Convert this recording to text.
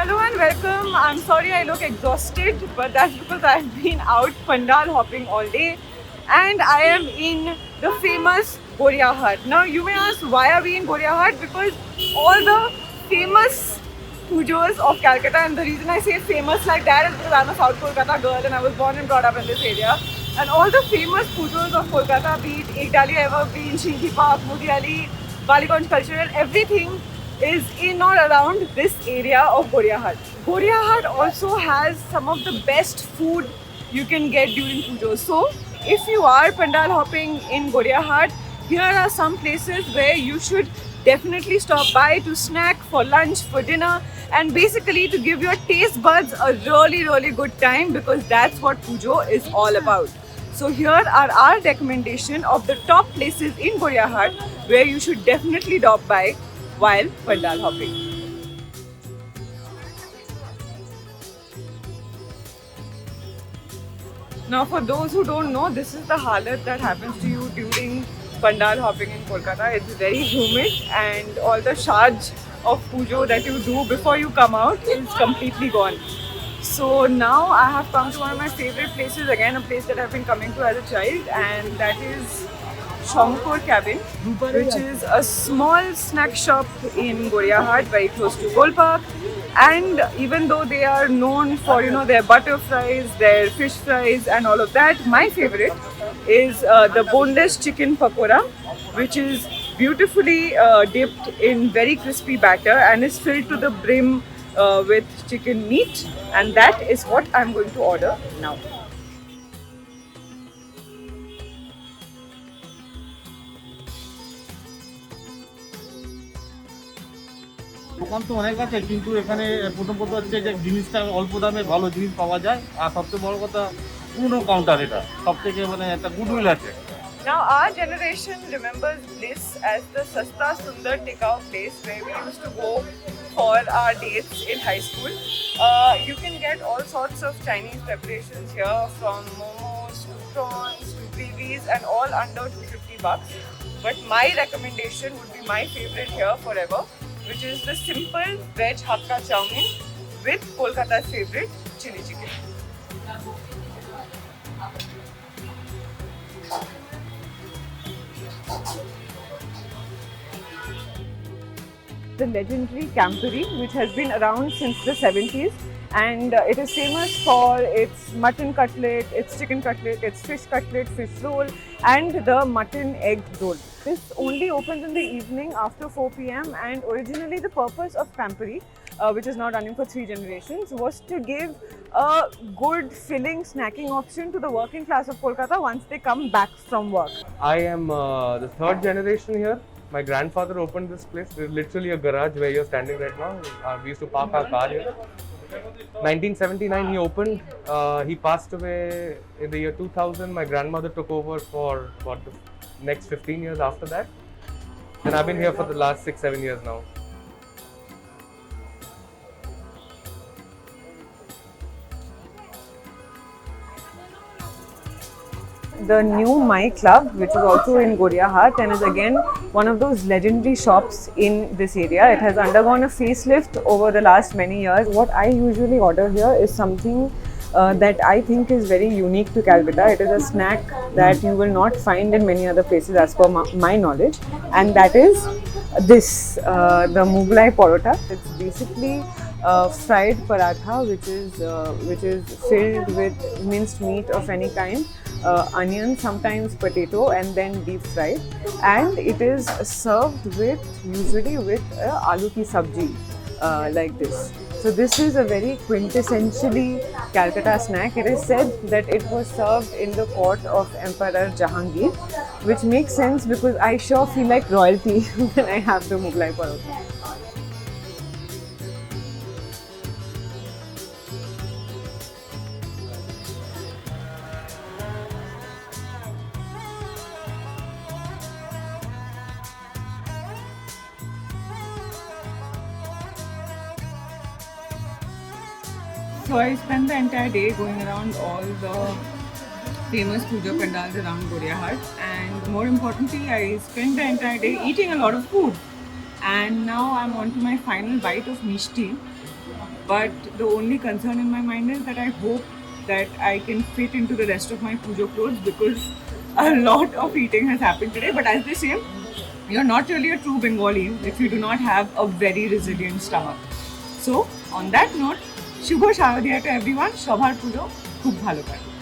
Hello and welcome. I'm sorry I look exhausted, but that's because I've been out pandal hopping all day and I am in the famous Goria Hut. Now you may ask why are we in Goria Hut? Because all the famous pujos of Calcutta, and the reason I say famous like that is because I'm a South Kolkata girl and I was born and brought up in this area. And all the famous pujos of Kolkata, be it Ek Dali Evergreen, Shinki Park, Mudiali, Baliganj Cultural, everything is in or around this area of Goria Hut. Goria Hut also has some of the best food you can get during Pujo. So, if you are pandal hopping in Goria Hut, here are some places where you should definitely stop by to snack, for lunch, for dinner, and basically to give your taste buds a really good time, because that's what Pujo is all about. So here are our recommendation of the top places in Goria Hut where you should definitely stop by while pandal hopping. Now for those who don't know, this is the halat that happens to you during pandal hopping in Kolkata. It's very humid and all the charge of pujo that you do before you come out is completely gone. So now I have come to one of my favorite places, again a place that I've been coming to as a child, and that is Shankor Cabin, which is a small snack shop in Goria Hut, very close to Gol Park. And even though they are known for their butter fries, their fish fries, and all of that, my favorite is the boneless chicken pakora, which is beautifully dipped in very crispy batter and is filled to the brim with chicken meat, and that is what I'm going to order now. দোকান তো অনেক আছে, কিন্তু এখানে প্রথম কথা হচ্ছে যে জিনিসটা অল্প দামে ভালো জিনিস পাওয়া যায়, আর সবচেয়ে বড় কথা পুরনো কাউন্টার, এটা সব থেকে মানে একটা গুডউইল আছে। Now our generation remembers Bliss as the Sasta Sundar Tikau place where we used to go for our dates in high school. You can get all sorts of Chinese preparations here, from momos to prawns to gravies, and all under 250 bucks. But my recommendation would be my favorite here forever, which is the simple veg hakka chow mein with Kolkata's favorite chili chicken. The legendary Campari, which has been around since the 70s, and it is famous for its mutton cutlet, its chicken cutlet, its fish cutlet, fish roll, and the mutton egg roll. This only opens in the evening after 4 p.m. and originally the purpose of Campari, which is now running for 3 generations, was to give a good filling snacking option to the working class of Kolkata once they come back from work. I am the third generation here. My grandfather opened this place. There's literally a garage where you're standing right now. We used to park our car here. 1979 he opened. He passed away in the year 2000. My grandmother took over for the next 15 years after that. And I've been here for the last 6-7 years now. The new My Club, which is also in Goria Hut and is again one of those legendary shops in this area. It has undergone a facelift over the last many years. What I usually order here is something that I think is very unique to Calcutta. It is a snack that you will not find in many other places as per my knowledge, and that is this, the Mughlai Parota. It's basically fried paratha which is filled with minced meat of any kind, onion, sometimes potato, and then deep fried, and it is served usually with aloo ki sabji like this. So this is a very quintessentially Calcutta snack. It is said that it was served in the court of Emperor Jahangir, which makes sense because I sure feel like royalty when I have the Mughlai Parota. So I spent the entire day going around all the famous puja pandals around Goria Hut, and more importantly, I spent the entire day eating a lot of food. And now I'm on to my final bite of mishti. But the only concern in my mind is that I hope that I can fit into the rest of my pujo clothes because a lot of eating has happened today. But as they say, you're not really a true Bengali if you do not have a very resilient stomach. So, on that note, Shubho Shavadiya to everyone. Shobhar Pujo, khub bhalo karo.